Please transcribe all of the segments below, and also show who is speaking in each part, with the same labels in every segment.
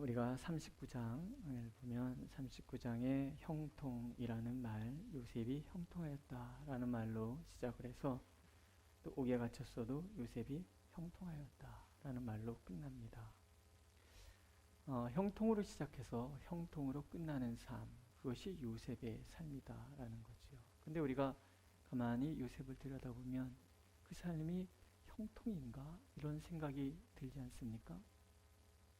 Speaker 1: 우리가 39장을 보면 39장에 형통이라는 말, 요셉이 형통하였다라는 말로 시작을 해서 또 옥에 갇혔어도 요셉이 형통하였다라는 말로 끝납니다. 형통으로 시작해서 형통으로 끝나는 삶, 그것이 요셉의 삶이다라는 거죠. 근데 우리가 가만히 요셉을 들여다보면 그 삶이 형통인가? 이런 생각이 들지 않습니까?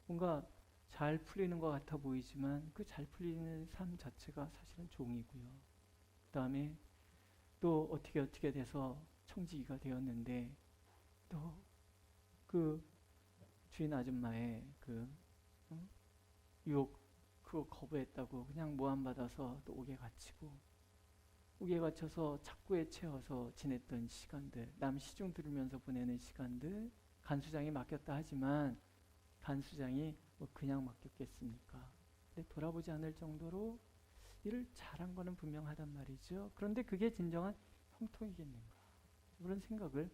Speaker 1: 뭔가 잘 풀리는 것 같아 보이지만 그 잘 풀리는 삶 자체가 사실은 종이고요. 그 다음에 또 어떻게 돼서 청지기가 되었는데 또 그 주인 아줌마의 그 유혹 그거 거부했다고 그냥 모함받아서 또 옥에 갇히고, 옥에 갇혀서 착고에 채워서 지냈던 시간들, 남 시중 들으면서 보내는 시간들, 간수장이 맡겼다 하지만 간수장이 뭐 그냥 맡겼겠습니까? 근데 돌아보지 않을 정도로 일을 잘한 거는 분명하단 말이죠. 그런데 그게 진정한 형통이겠는가? 그런 생각을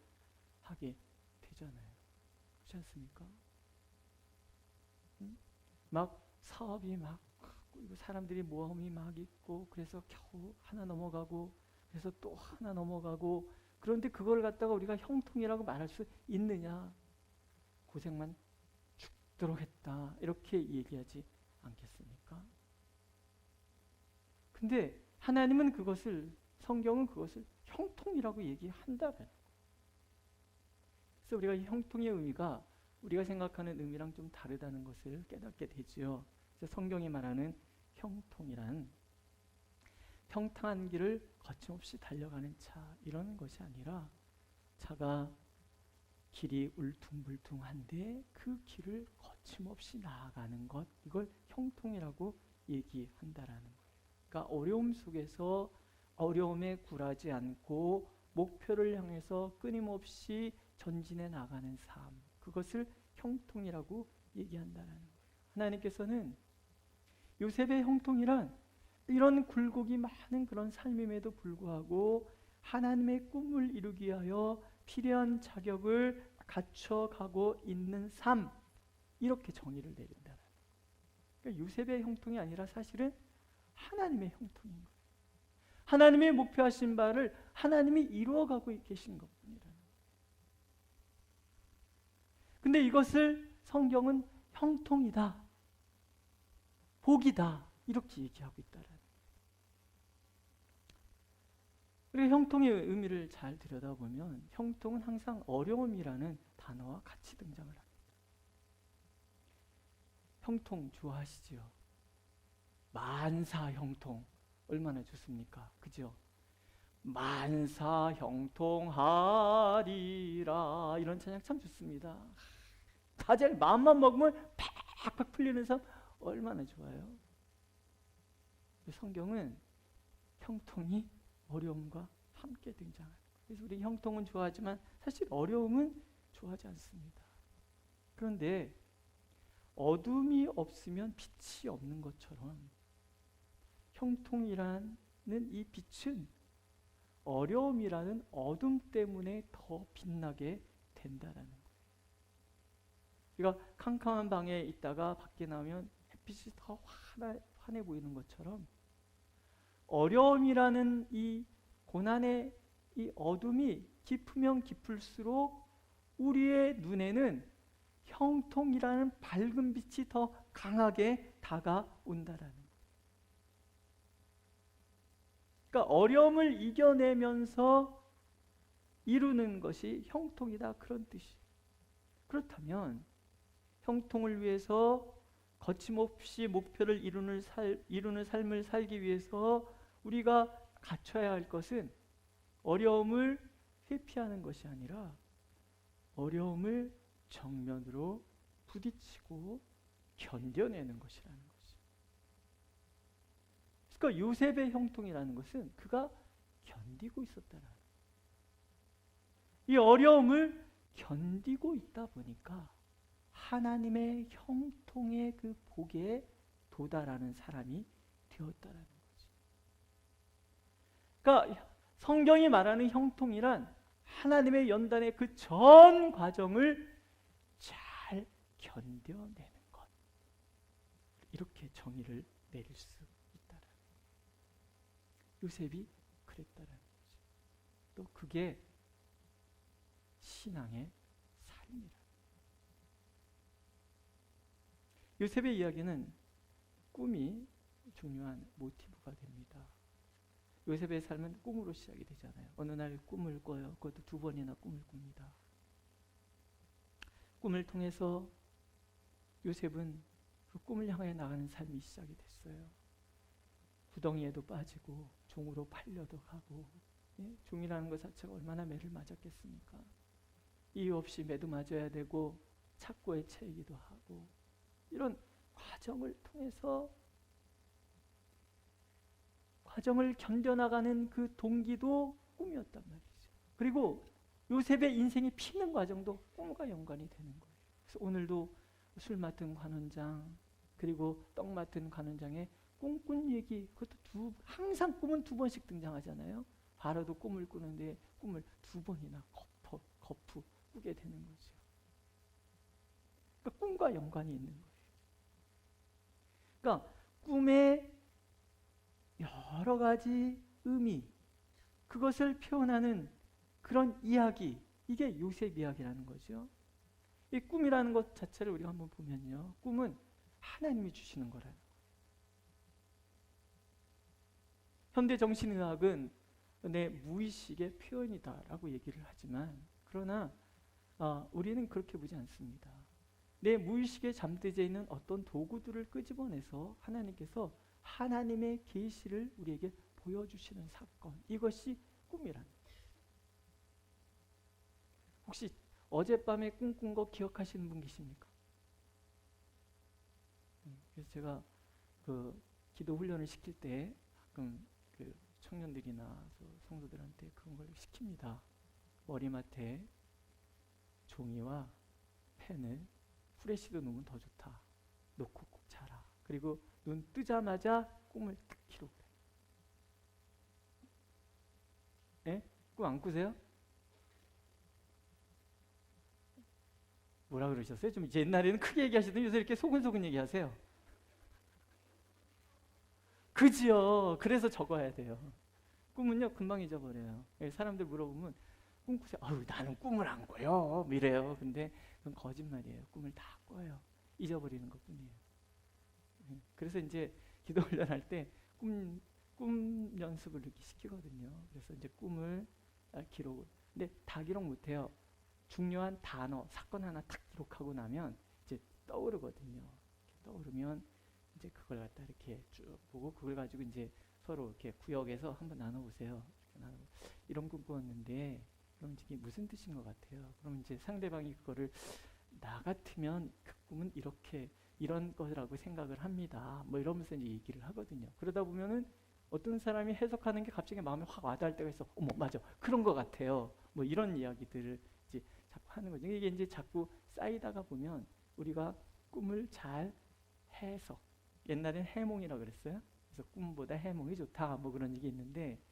Speaker 1: 하게 되잖아요. 그렇지 않습니까? 막 사업이 막 그리고 사람들이 모험이 막 있고, 그래서 겨우 하나 넘어가고, 그래서 또 하나 넘어가고, 그런데 그걸 갖다가 우리가 형통이라고 말할 수 있느냐? 고생만 죽도록 했다, 이렇게 얘기하지 않겠습니까? 근데 하나님은 그것을, 성경은 그것을 형통이라고 얘기한다는 거예요. 그래서 우리가 이 형통의 의미가 우리가 생각하는 의미랑 좀 다르다는 것을 깨닫게 되지요. 그래서 성경이 말하는 형통이란 평탄한 길을 거침없이 달려가는 차, 이런 것이 아니라 차가 길이 울퉁불퉁한데 그 길을 거침없이 나아가는 것, 이걸 형통이라고 얘기한다라는 거예요. 그러니까 어려움 속에서 어려움에 굴하지 않고 목표를 향해서 끊임없이 전진해 나가는 삶, 그것을 형통이라고 얘기한다라는 거예요. 하나님께서는 요셉의 형통이란 이런 굴곡이 많은 그런 삶임에도 불구하고 하나님의 꿈을 이루기 위하여 필요한 자격을 갖춰가고 있는 삶, 이렇게 정의를 내린다. 그러니까 요셉의 형통이 아니라 사실은 하나님의 형통인 거예요. 하나님의 목표하신 바를 하나님이 이루어가고 계신 것뿐이라는 거예요. 근데 이것을 성경은 형통이다, 복이다, 이렇게 얘기하고 있다라는 거예요. 우리가 형통의 의미를 잘 들여다보면 형통은 항상 어려움이라는 단어와 같이 등장을 합니다. 형통 좋아하시죠? 만사 형통 얼마나 좋습니까? 그죠? 만사 형통하리라, 이런 찬양 참 좋습니다. 다들 마음만 먹으면 팍팍 풀리는 삶 얼마나 좋아요. 성경은 형통이 어려움과 함께 등장하는 거예요. 그래서 우리 형통은 좋아하지만 사실 어려움은 좋아하지 않습니다. 그런데 어둠이 없으면 빛이 없는 것처럼 형통이라는 이 빛은 어려움이라는 어둠 때문에 더 빛나게 된다라는 거예요. 우리가 캄캄한 방에 있다가 밖에 나오면 햇빛이 더 환해 보이는 것처럼 어려움이라는 이 고난의 이 어둠이 깊으면 깊을수록 우리의 눈에는 형통이라는 밝은 빛이 더 강하게 다가온다라는 거예요. 그러니까 어려움을 이겨내면서 이루는 것이 형통이다, 그런 뜻이에요. 그렇다면 형통을 위해서 거침없이 목표를 이루는 삶을 살기 위해서 우리가 갖춰야 할 것은 어려움을 회피하는 것이 아니라 어려움을 정면으로 부딪히고 견뎌내는 것이라는 거죠. 그러니까 요셉의 형통이라는 것은 그가 견디고 있었다는 거예요. 이 어려움을 견디고 있다 보니까 하나님의 형통의 그 복에 도달하는 사람이 되었다라는 거죠. 그러니까 성경이 말하는 형통이란 하나님의 연단의 그 전 과정을 잘 견뎌내는 것, 이렇게 정의를 내릴 수 있다라는 거예요. 요셉이 그랬다라는 거죠. 또 그게 신앙의 삶이라. 요셉의 이야기는 꿈이 중요한 모티브가 됩니다. 요셉의 삶은 꿈으로 시작이 되잖아요. 어느 날 꿈을 꿔요. 그것도 2번이나 꿈을 꿉니다. 꿈을 통해서 요셉은 그 꿈을 향해 나가는 삶이 시작이 됐어요. 구덩이에도 빠지고 종으로 팔려도 가고, 예? 종이라는 것 자체가 얼마나 매를 맞았겠습니까? 이유 없이 매도 맞아야 되고 착고에 채이기도 하고, 이런 과정을 통해서 과정을 견뎌나가는 그 동기도 꿈이었단 말이죠. 그리고 요셉의 인생이 피는 과정도 꿈과 연관이 되는 거예요. 그래서 오늘도 술 맡은 관원장, 그리고 떡 맡은 관원장의 꿈꾼 얘기, 그것도 항상 꿈은 2번씩 등장하잖아요. 바로도 꿈을 꾸는데 꿈을 2번이나 거푸 꾸게 되는 거죠. 그러니까 꿈과 연관이 있는 거예요. 그러니까 꿈의 여러 가지 의미, 그것을 표현하는 그런 이야기, 이게 요셉 이야기라는 거죠. 이 꿈이라는 것 자체를 우리가 한번 보면요, 꿈은 하나님이 주시는 거라는 거예요. 현대 정신의학은 내 무의식의 표현이다라고 얘기를 하지만, 그러나 우리는 그렇게 보지 않습니다. 내 무의식에 잠들어 있는 어떤 도구들을 끄집어내서 하나님께서 하나님의 계시를 우리에게 보여주시는 사건, 이것이 꿈이라는 거예요. 혹시 어젯밤에 꿈꾼 거 기억하시는 분 계십니까? 그래서 제가 그 기도 훈련을 시킬 때 가끔 그 청년들이나 성도들한테 그런 걸 시킵니다. 머리맡에 종이와 펜을, 후레쉬도 놓으면 더 좋다, 놓고 꼭 자라. 그리고 눈 뜨자마자 꿈을 딱 기록해. 예? 꿈 안 꾸세요? 뭐라 그러셨어요? 좀 옛날에는 크게 얘기하시더니 요새 이렇게 소근소근 얘기하세요. 그지요. 그래서 적어야 돼요. 꿈은요 금방 잊어버려요. 사람들 물어보면 꿈 꾸세요? 아유, 나는 꿈을 안 꿔요, 이래요. 근데 그건 거짓말이에요. 꿈을 다 꿔요. 잊어버리는 것뿐이에요. 그래서 이제 기도 훈련할 때 꿈 연습을 이렇게 시키거든요. 그래서 이제 꿈을 기록을. 근데 다 기록 못해요. 중요한 단어, 사건 하나 탁 기록하고 나면 이제 떠오르거든요. 떠오르면 이제 그걸 갖다 이렇게 쭉 보고, 그걸 가지고 이제 서로 이렇게 구역에서 한번 나눠보세요. 이런 꿈 꾸었는데, 그럼 이게 무슨 뜻인 것 같아요? 그럼 이제 상대방이 그거를 나 같으면 그 꿈은 이런 거라고 생각을 합니다. 뭐 이러면서 이제 얘기를 하거든요. 그러다 보면은 어떤 사람이 해석하는 게 갑자기 마음에 확 와닿을 때가 있어. 어머, 맞아, 그런 것 같아요. 뭐 이런 이야기들을 이제 자꾸 하는 거죠. 이게 이제 자꾸 쌓이다가 보면 우리가 꿈을 잘 해석, 옛날엔 해몽이라고 그랬어요. 그래서 꿈보다 해몽이 좋다, 뭐 그런 얘기 있는데,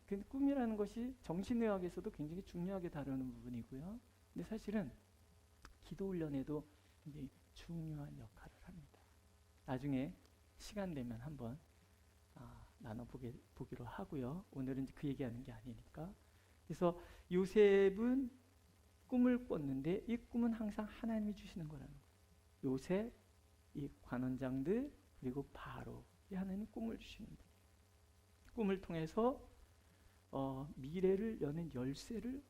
Speaker 1: 그 꿈이라는 것이 정신의학에서도 굉장히 중요하게 다루는 부분이고요. 근데 사실은 기도 훈련에도 굉장히 중요한 역할을 합니다. 나중에 시간 되면 한번 나눠보기로 하고요. 오늘은 그 얘기하는 게 아니니까. 그래서 요셉은 꿈을 꿨는데 이 꿈은 항상 하나님이 주시는 거라는 거예요. 요셉, 이 관원장들, 그리고 바로, 이 하나님은 꿈을 주시는 거예요. 꿈을 통해서 미래를 여는 열쇠를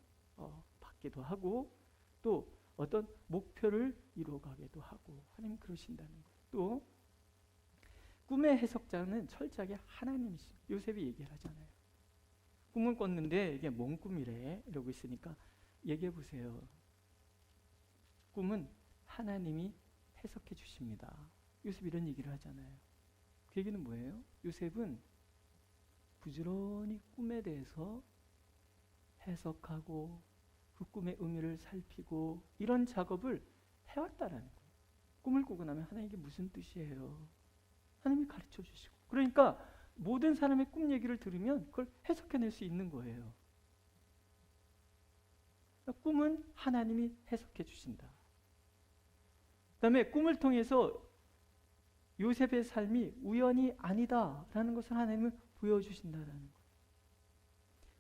Speaker 1: 받기도 하고, 또 어떤 목표를 이루어가기도 하고, 하나님 그러신다는 거예요. 또 꿈의 해석자는 철저하게 하나님이시죠. 요셉이 얘기를 하잖아요. 꿈을 꿨는데 이게 뭔 꿈이래? 이러고 있으니까 얘기해 보세요. 꿈은 하나님이 해석해 주십니다. 요셉이 이런 얘기를 하잖아요. 그 얘기는 뭐예요? 요셉은 부지런히 꿈에 대해서 해석하고 그 꿈의 의미를 살피고 이런 작업을 해왔다라는 거예요. 꿈을 꾸고 나면 하나님 이게 무슨 뜻이에요? 하나님이 가르쳐 주시고, 그러니까 모든 사람의 꿈 얘기를 들으면 그걸 해석해낼 수 있는 거예요. 꿈은 하나님이 해석해 주신다. 그 다음에 꿈을 통해서 요셉의 삶이 우연이 아니다라는 것을 하나님은 보여주신다라는 거예요.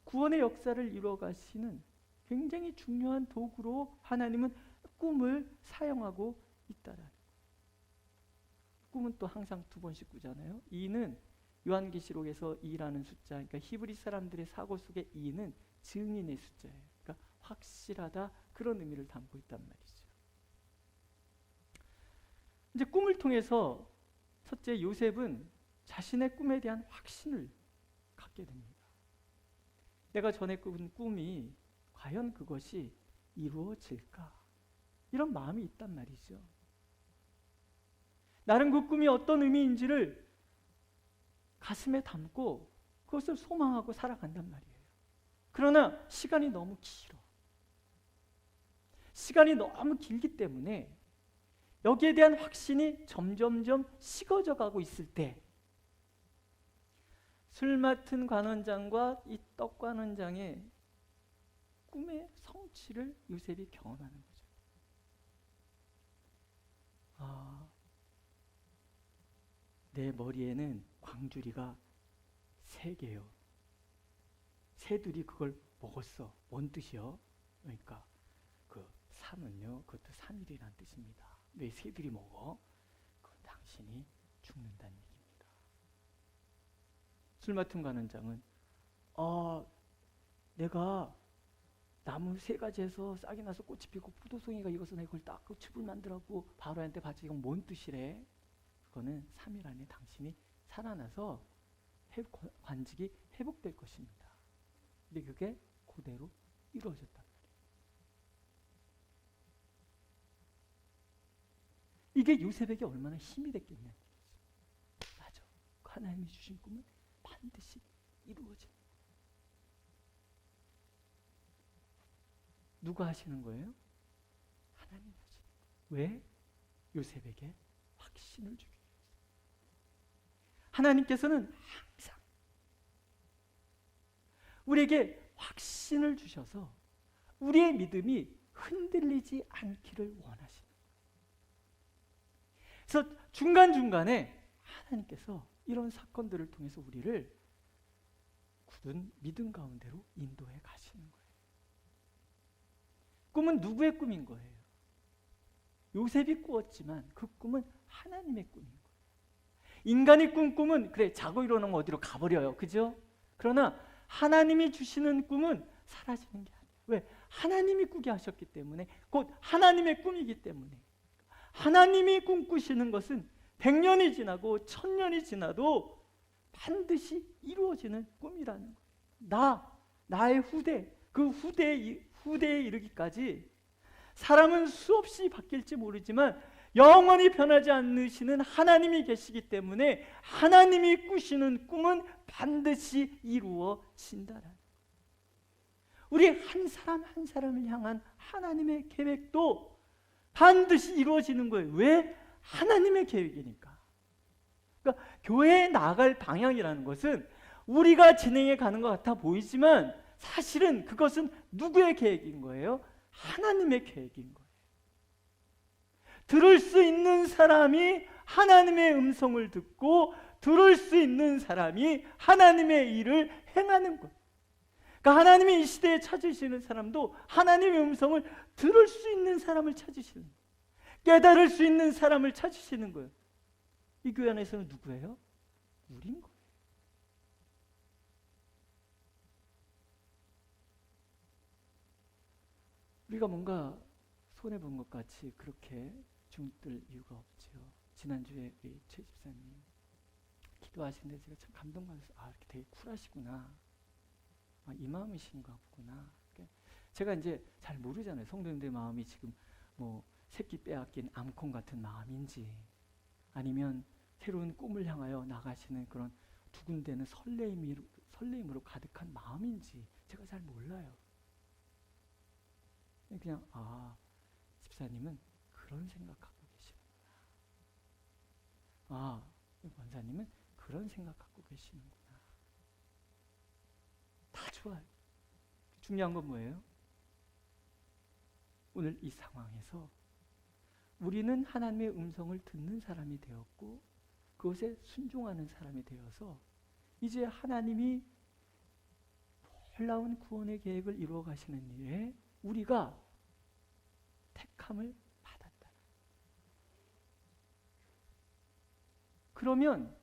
Speaker 1: 구원의 역사를 이루어 가시는 굉장히 중요한 도구로 하나님은 꿈을 사용하고 있다라는 거예요. 꿈은 또 항상 두 번씩 꾸잖아요. 2는 요한계시록에서 2라는 숫자, 그러니까 히브리 사람들의 사고 속에 2는 증인의 숫자예요. 그러니까 확실하다, 그런 의미를 담고 있단 말이죠. 이제 꿈을 통해서 첫째, 요셉은 자신의 꿈에 대한 확신을 갖게 됩니다. 내가 전에 꾼 꿈이 과연 그것이 이루어질까? 이런 마음이 있단 말이죠. 나는 그 꿈이 어떤 의미인지를 가슴에 담고 그것을 소망하고 살아간단 말이에요. 그러나 시간이 너무 길어. 시간이 너무 길기 때문에 여기에 대한 확신이 점점점 식어져 가고 있을 때, 술 맡은 관원장과 이 떡 관원장의 꿈의 성취를 요셉이 경험하는 거죠. 내 머리에는 광주리가 3개요. 새들이 그걸 먹었어. 뭔 뜻이요? 그러니까 그 삼은요, 그것도 3일이란 뜻입니다. 왜 새들이 먹어? 그건 당신이 죽는다는 얘기입니다. 술 맡은 관원장은 내가 나무 3가지에서 싹이 나서 꽃이 피고 포도송이가 익어서 내가 그걸 딱 칩을 만들라고 바로한테 받지. 이건 뭔 뜻이래? 그거는 3일 안에 당신이 살아나서 관직이 회복될 것입니다. 근데 그게 그대로 이루어졌단 말이에요. 이게 요셉에게 얼마나 힘이 됐겠냐는 얘기죠. 맞아. 하나님이 주신 꿈은 반드시 이루어집니다. 누가 하시는 거예요? 하나님이 하시는 거예요. 왜? 요셉에게 확신을 주기 위해서. 하나님께서는 항상 우리에게 확신을 주셔서 우리의 믿음이 흔들리지 않기를 원하시는 거예요. 그래서 중간중간에 하나님께서 이런 사건들을 통해서 우리를 굳은 믿음 가운데로 인도해 가시는 거예요. 꿈은 누구의 꿈인 거예요? 요셉이 꾸었지만 그 꿈은 하나님의 꿈인 거예요. 인간이 꾼 꿈은 그래 자고 일어나면 어디로 가버려요. 그죠? 그러나 하나님이 주시는 꿈은 사라지는 게 아니에요. 왜? 하나님이 꾸게 하셨기 때문에, 곧 하나님의 꿈이기 때문에. 하나님이 꿈꾸시는 것은 100년이 지나고 1000년이 지나도 반드시 이루어지는 꿈이라는 거예요. 나의 후대, 그 후대에 이르기까지 사람은 수없이 바뀔지 모르지만 영원히 변하지 않으시는 하나님이 계시기 때문에 하나님이 꾸시는 꿈은 반드시 이루어진다라는 거예요. 우리 한 사람 한 사람을 향한 하나님의 계획도 반드시 이루어지는 거예요. 왜? 하나님의 계획이니까. 그러니까 교회에 나아갈 방향이라는 것은 우리가 진행해 가는 것 같아 보이지만 사실은 그것은 누구의 계획인 거예요? 하나님의 계획인 거예요. 들을 수 있는 사람이 하나님의 음성을 듣고 들을 수 있는 사람이 하나님의 일을 행하는 거예요. 그러니까 하나님이 이 시대에 찾으시는 사람도 하나님의 음성을 들을 수 있는 사람을 찾으시는 거예요. 깨달을 수 있는 사람을 찾으시는 거예요. 이 교회 안에서는 누구예요? 우린 거예요. 우리가 뭔가 손해본 것 같이 그렇게 중뜰 이유가 없죠. 지난주에 우리 최 집사님 기도하시는데 제가 참 감동받아서 이렇게 되게 쿨하시구나. 이 마음이신가 보구나. 제가 이제 잘 모르잖아요. 성도님들의 마음이 지금 뭐 새끼 빼앗긴 암컷 같은 마음인지 아니면 새로운 꿈을 향하여 나가시는 그런 두근대는 설레임으로 가득한 마음인지 제가 잘 몰라요. 그냥 집사님은 그런 생각하고 계시는구나. 권사님은 그런 생각 갖고 계시는구나. 다 좋아요. 중요한 건 뭐예요? 오늘 이 상황에서 우리는 하나님의 음성을 듣는 사람이 되었고 그것에 순종하는 사람이 되어서 이제 하나님이 놀라운 구원의 계획을 이루어 가시는 일에 우리가 택함을 받았다. 그러면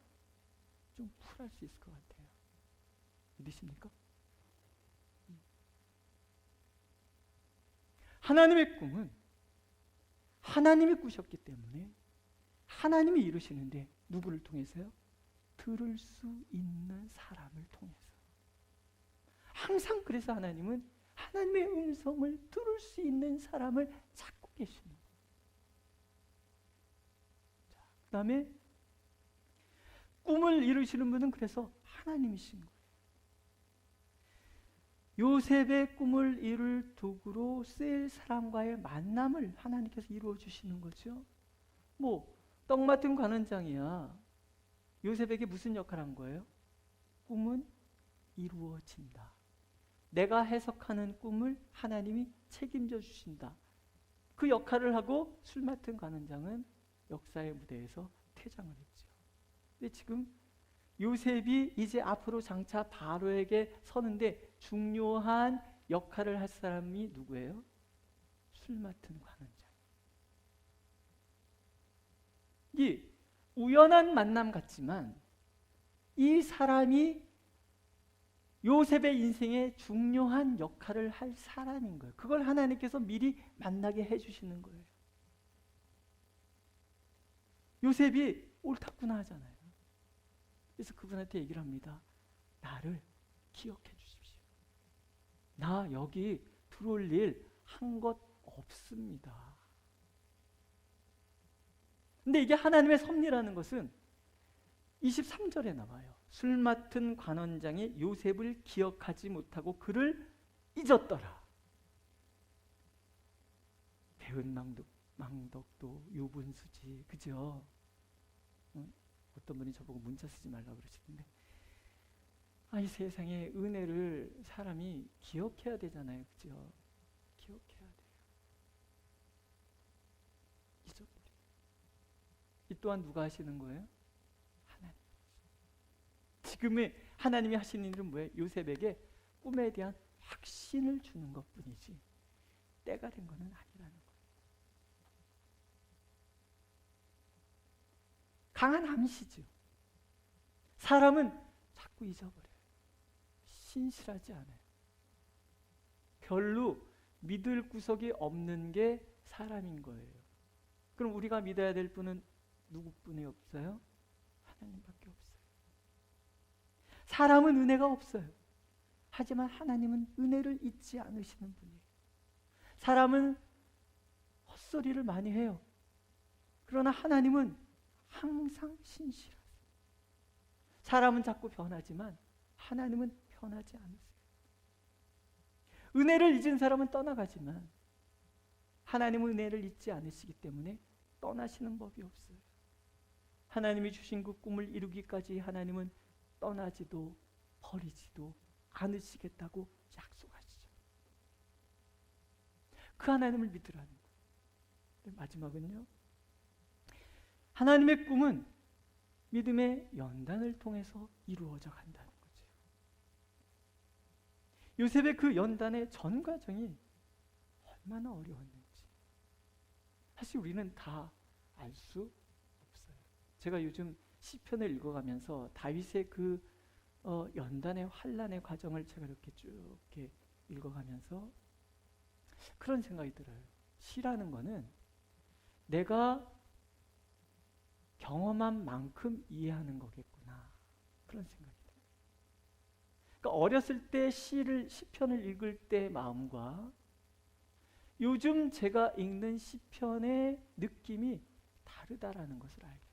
Speaker 1: 좀 쿨할 수 있을 것 같아요. 믿으십니까? 하나님의 꿈은 하나님이 꾸셨기 때문에 하나님이 이루시는데 누구를 통해서요? 들을 수 있는 사람을 통해서. 항상 그래서 하나님은 하나님의 음성을 들을 수 있는 사람을 찾고 계시는 거예요. 그 다음에 꿈을 이루시는 분은 그래서 하나님이신 거예요. 요셉의 꿈을 이룰 도구로 쓰일 사람과의 만남을 하나님께서 이루어 주시는 거죠. 떡 맡은 관원장이야. 요셉에게 무슨 역할을 한 거예요? 꿈은 이루어진다. 내가 해석하는 꿈을 하나님이 책임져 주신다. 그 역할을 하고 술 맡은 관원장은 역사의 무대에서 퇴장을 했죠. 근데 지금 요셉이 이제 앞으로 장차 바로에게 서는데 중요한 역할을 할 사람이 누구예요? 술 맡은 관원장. 이 우연한 만남 같지만 이 사람이 요셉의 인생에 중요한 역할을 할 사람인 거예요. 그걸 하나님께서 미리 만나게 해주시는 거예요. 요셉이 옳았구나 하잖아요. 그래서 그분한테 얘기를 합니다. 나를 기억해 주십시오. 나 여기 들어올 일 한 것 없습니다. 근데 이게 하나님의 섭리라는 것은 23절에 나와요. 술 맡은 관원장이 요셉을 기억하지 못하고 그를 잊었더라. 배은 망덕도 유분수지, 그죠? 어떤 분이 저보고 문자 쓰지 말라고 그러시던데, 이 세상에 은혜를 사람이 기억해야 되잖아요, 그죠? 기억해야 돼요. 잊어버려. 이 또한 누가 하시는 거예요? 하나님. 지금의 하나님이 하시는 일은 뭐예요? 요셉에게 꿈에 대한 확신을 주는 것뿐이지 때가 된 것은 아니라는 거예요. 강한 암시죠. 사람은 자꾸 잊어버려요. 신실하지 않아요. 별로 믿을 구석이 없는 게 사람인 거예요. 그럼 우리가 믿어야 될 분은 누구뿐이 없어요? 하나님밖에 없어요. 사람은 은혜가 없어요. 하지만 하나님은 은혜를 잊지 않으시는 분이에요. 사람은 헛소리를 많이 해요. 그러나 하나님은 항상 신실하세요. 사람은 자꾸 변하지만 하나님은 변하지 않으세요. 은혜를 잊은 사람은 떠나가지만 하나님은 은혜를 잊지 않으시기 때문에 떠나시는 법이 없어요. 하나님이 주신 그 꿈을 이루기까지 하나님은 떠나지도 버리지도 않으시겠다고 약속하시죠. 그 하나님을 믿으라는 거예요. 마지막은요, 하나님의 꿈은 믿음의 연단을 통해서 이루어져 간다는 거죠. 요셉의 그 연단의 전 과정이 얼마나 어려웠는지 사실 우리는 다 알 수 없어요. 제가 요즘 시편을 읽어가면서 다윗의 그 연단의 환난의 과정을 제가 이렇게 쭉 이렇게 읽어가면서 그런 생각이 들어요. 시라는 거는 내가 경험한 만큼 이해하는 거겠구나, 그런 생각이 들어요. 그러니까 어렸을 때 시편을 읽을 때 마음과 요즘 제가 읽는 시편의 느낌이 다르다라는 것을 알게 돼요.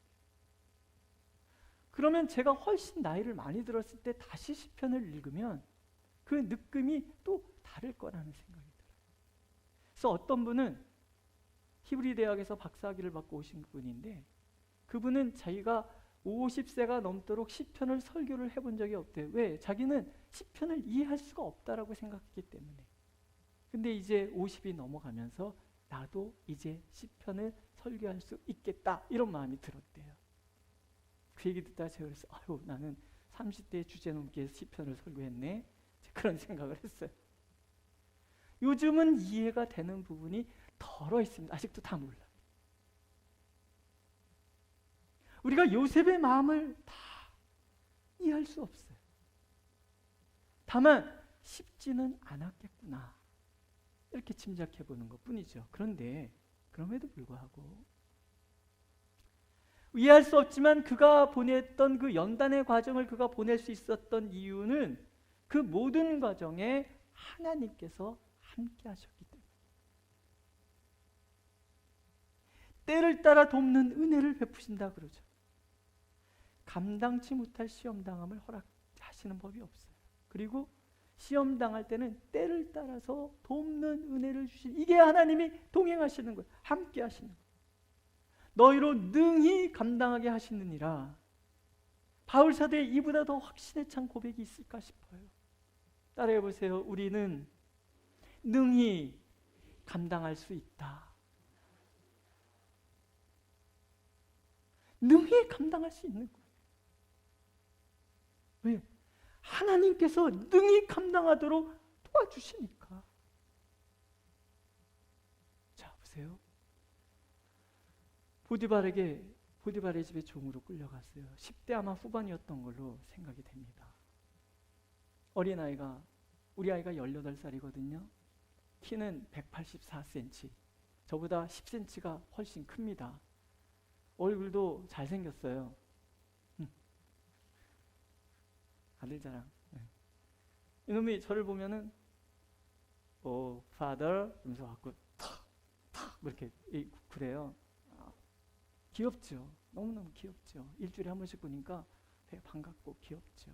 Speaker 1: 그러면 제가 훨씬 나이를 많이 들었을 때 다시 시편을 읽으면 그 느낌이 또 다를 거라는 생각이 들어요. 그래서 어떤 분은 히브리 대학에서 박사학위를 받고 오신 분인데 그분은 자기가 50세가 넘도록 시편을 설교를 해본 적이 없대요. 왜? 자기는 시편을 이해할 수가 없다라고 생각했기 때문에. 근데 이제 50이 넘어가면서 나도 이제 시편을 설교할 수 있겠다, 이런 마음이 들었대요. 그 얘기 듣다가 제가 그랬어요. 아유, 나는 30대 주제넘게 시편을 설교했네. 그런 생각을 했어요. 요즘은 이해가 되는 부분이 덜어 있습니다. 아직도 다 몰라요. 우리가 요셉의 마음을 다 이해할 수 없어요. 다만 쉽지는 않았겠구나, 이렇게 짐작해 보는 것뿐이죠. 그런데 그럼에도 불구하고 이해할 수 없지만 그가 보냈던 그 연단의 과정을 그가 보낼 수 있었던 이유는 그 모든 과정에 하나님께서 함께 하셨기 때문에, 때를 따라 돕는 은혜를 베푸신다 그러죠. 감당치 못할 시험당함을 허락하시는 법이 없어요. 그리고 시험당할 때는 때를 따라서 돕는 은혜를 주신, 이게 하나님이 동행하시는 거예요. 함께 하시는 거예요. 너희로 능히 감당하게 하시느니라. 바울 사도의 이보다 더 확신에 찬 고백이 있을까 싶어요. 따라해 보세요. 우리는 능히 감당할 수 있다. 능히 감당할 수 있는 거예요. 왜? 하나님께서 능히 감당하도록 도와주시니까. 자, 보세요. 보디발의 집에 종으로 끌려갔어요. 10대 아마 후반이었던 걸로 생각이 됩니다. 어린아이가, 우리 아이가 18살이거든요. 키는 184cm, 저보다 10cm가 훨씬 큽니다. 얼굴도 잘생겼어요. 아들 자랑. 이놈이 저를 보면은 father 이러면서 갖고 탁 이렇게 그래요. 귀엽죠. 너무너무 귀엽죠. 일주일에 한 번씩 보니까 되게 반갑고 귀엽죠.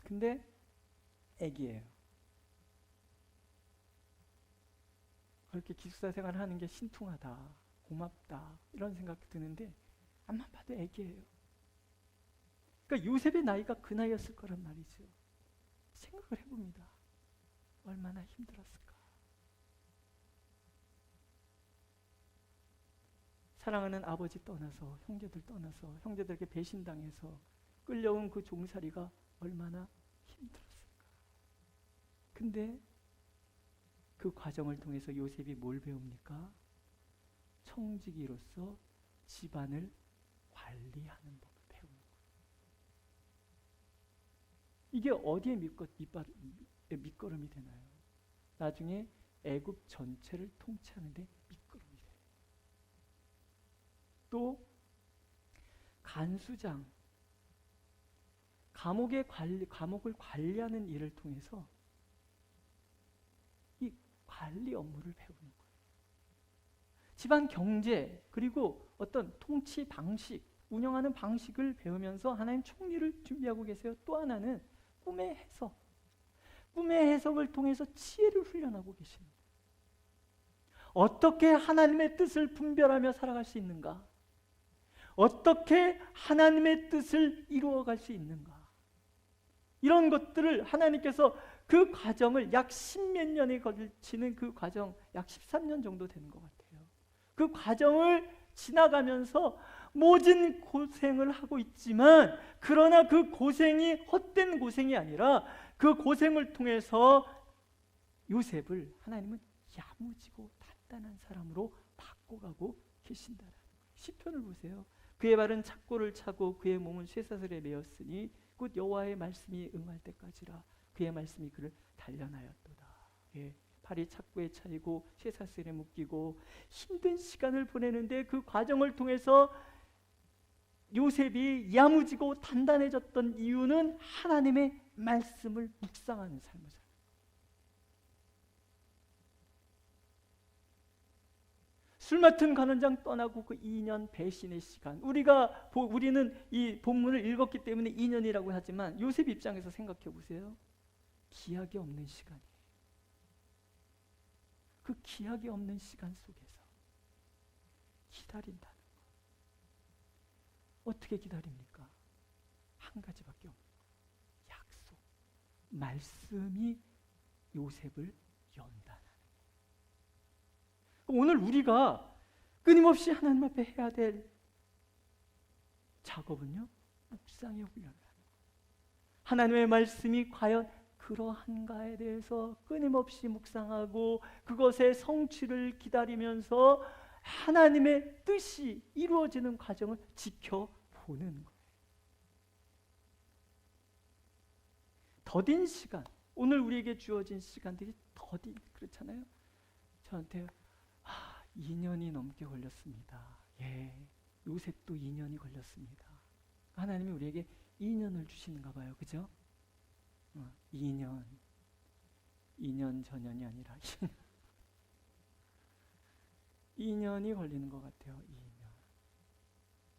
Speaker 1: 근데 애기예요. 그렇게 기숙사 생활을 하는 게 신통하다, 고맙다, 이런 생각이 드는데 암만 봐도 애기예요. 그러니까 요셉의 나이가 그 나이였을 거란 말이죠. 생각을 해봅니다. 얼마나 힘들었을까. 사랑하는 아버지 떠나서, 형제들 떠나서, 형제들에게 배신당해서 끌려온 그 종살이가 얼마나 힘들었을까. 근데 그 과정을 통해서 요셉이 뭘 배웁니까? 청지기로서 집안을 관리하는 법을 배우는 거예요. 이게 어디에 밑거름이 되나요? 나중에 애굽 전체를 통치하는데 밑거름이 돼요. 또 간수장, 감옥을 관리하는 일을 통해서 이 관리 업무를 배우는 거예요. 집안 경제, 그리고 어떤 통치 방식, 운영하는 방식을 배우면서 하나님 총리를 준비하고 계세요. 또 하나는 꿈의 해석, 꿈의 해석을 통해서 지혜를 훈련하고 계십니다. 어떻게 하나님의 뜻을 분별하며 살아갈 수 있는가? 어떻게 하나님의 뜻을 이루어갈 수 있는가? 이런 것들을 하나님께서 그 과정을 약 10몇 년에 걸치는 그 과정, 약 13년 정도 되는 것 같아요. 그 과정을 지나가면서 모진 고생을 하고 있지만, 그러나 그 고생이 헛된 고생이 아니라 그 고생을 통해서 요셉을 하나님은 야무지고 단단한 사람으로 바꿔가고 계신다라는 거예요. 시편을 보세요. 그의 발은 착고를 차고 그의 몸은 쇠사슬에 매었으니 곧 여호와의 말씀이 응할 때까지라. 그의 말씀이 그를 단련하였도다. 예, 발이 착고에 차이고 쇠사슬에 묶이고 힘든 시간을 보내는데 그 과정을 통해서 요셉이 야무지고 단단해졌던 이유는 하나님의 말씀을 묵상하는 삶을 살아요. 술 맡은 간원장 떠나고 그 2년 배신의 시간, 우리는 이 본문을 읽었기 때문에 2년이라고 하지만 요셉 입장에서 생각해 보세요. 기약이 없는 시간이에요. 그 기약이 없는 시간 속에서 기다린다는 거. 어떻게 기다립니까? 한 가지밖에 없는 거예요. 약속, 말씀이 요셉을 연단하는 거예요. 오늘 우리가 끊임없이 하나님 앞에 해야 될 작업은요, 묵상의 훈련을 하는 거예요. 하나님의 말씀이 과연 그러한가에 대해서 끊임없이 묵상하고 그것의 성취를 기다리면서 하나님의 뜻이 이루어지는 과정을 지켜보는 거예요. 더딘 시간, 오늘 우리에게 주어진 시간들이 더딘, 그렇잖아요. 저한테 2년이 넘게 걸렸습니다. 예, 요셉도 2년이 걸렸습니다. 하나님이 우리에게 2년을 주시는가 봐요. 그죠? 2년 전년이 아니라 2년이 걸리는 것 같아요. 2년.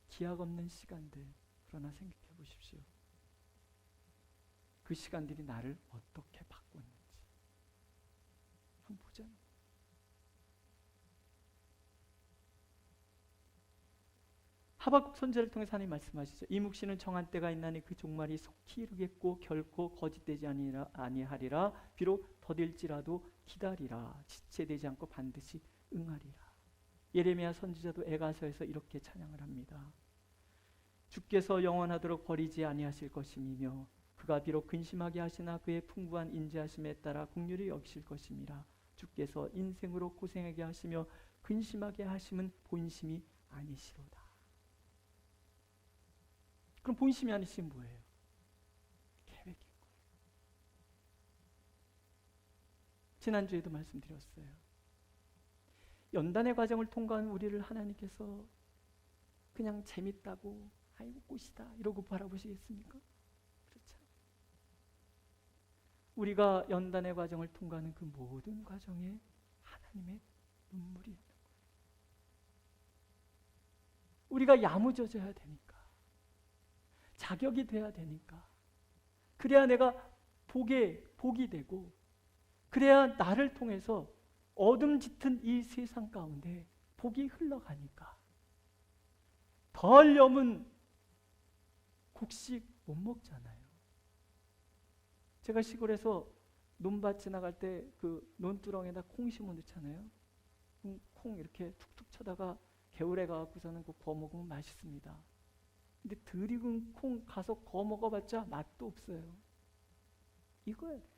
Speaker 1: 기약 없는 시간들. 그러나 생각해 보십시오. 그 시간들이 나를 어떻게 바꿨는지 한번 보자요. 하박국 선지자를 통해서 하나님 말씀하시죠. 이 묵시는 정한 때가 있나니 그 종말이 속히 이루겠고 결코 거짓되지 아니하리라. 비록 더딜지라도 기다리라. 지체되지 않고 반드시 응하리라. 예레미야 선지자도 에가서에서 이렇게 찬양을 합니다. 주께서 영원하도록 버리지 아니하실 것임이며 그가 비록 근심하게 하시나 그의 풍부한 인자하심에 따라 긍휼히 여기실 것임이라. 주께서 인생으로 고생하게 하시며 근심하게 하심은 본심이 아니시로다. 그럼 본심이 아니시면 뭐예요? 계획인 거예요. 지난주에도 말씀드렸어요. 연단의 과정을 통과한 우리를 하나님께서 그냥 재밌다고 아이고 꽃이다 이러고 바라보시겠습니까? 그렇죠. 우리가 연단의 과정을 통과하는 그 모든 과정에 하나님의 눈물이 있는 거예요. 우리가 야무져져야 되니까, 자격이 돼야 되니까, 그래야 내가 복이 되고, 그래야 나를 통해서 어둠 짙은 이 세상 가운데 복이 흘러가니까. 덜 염은 곡식 못 먹잖아요. 제가 시골에서 논밭 지나갈 때 그 논두렁에다 콩 심어 넣잖아요. 콩 이렇게 툭툭 쳐다가 겨울에 가갖고서는 그 구워 먹으면 맛있습니다. 근데 덜 익은 콩 가서 구워 먹어봤자 맛도 없어요. 익어야 돼요.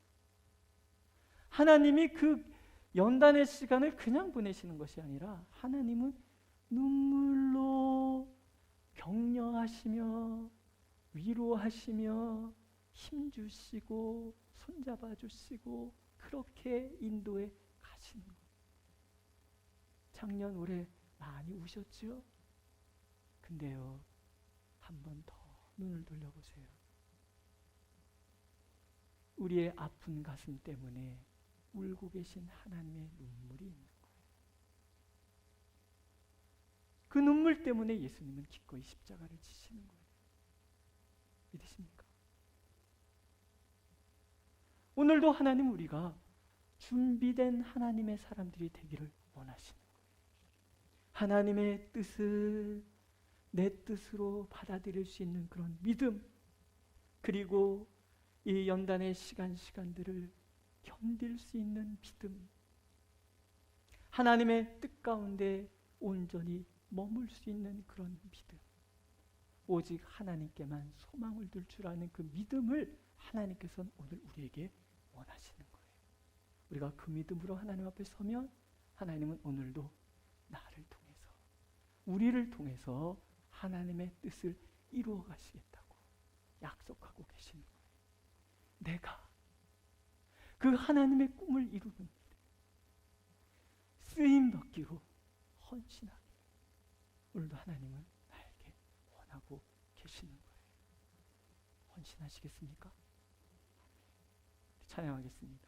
Speaker 1: 하나님이 그 연단의 시간을 그냥 보내시는 것이 아니라 하나님은 눈물로 격려하시며 위로하시며 힘주시고 손잡아 주시고 그렇게 인도해 가시는 거예요. 작년 올해 많이 우셨죠? 근데요, 한 번 더 눈을 돌려보세요. 우리의 아픈 가슴 때문에 울고 계신 하나님의 눈물이 있는 거예요. 그 눈물 때문에 예수님은 기꺼이 십자가를 지시는 거예요. 믿으십니까? 오늘도 하나님 우리가 준비된 하나님의 사람들이 되기를 원하시는 거예요. 하나님의 뜻을 내 뜻으로 받아들일 수 있는 그런 믿음, 그리고 이 연단의 시간들을 견딜 수 있는 믿음, 하나님의 뜻 가운데 온전히 머물 수 있는 그런 믿음, 오직 하나님께만 소망을 둘 줄 아는 그 믿음을 하나님께서는 오늘 우리에게 원하시는 거예요. 우리가 그 믿음으로 하나님 앞에 서면 하나님은 오늘도 나를 통해서, 우리를 통해서 하나님의 뜻을 이루어 가시겠다고 약속하고 계시는 거예요. 내가 그 하나님의 꿈을 이루는 일에 쓰임 받기로 헌신하기를 오늘도 하나님은 나에게 원하고 계시는 거예요. 헌신하시겠습니까? 찬양하겠습니다.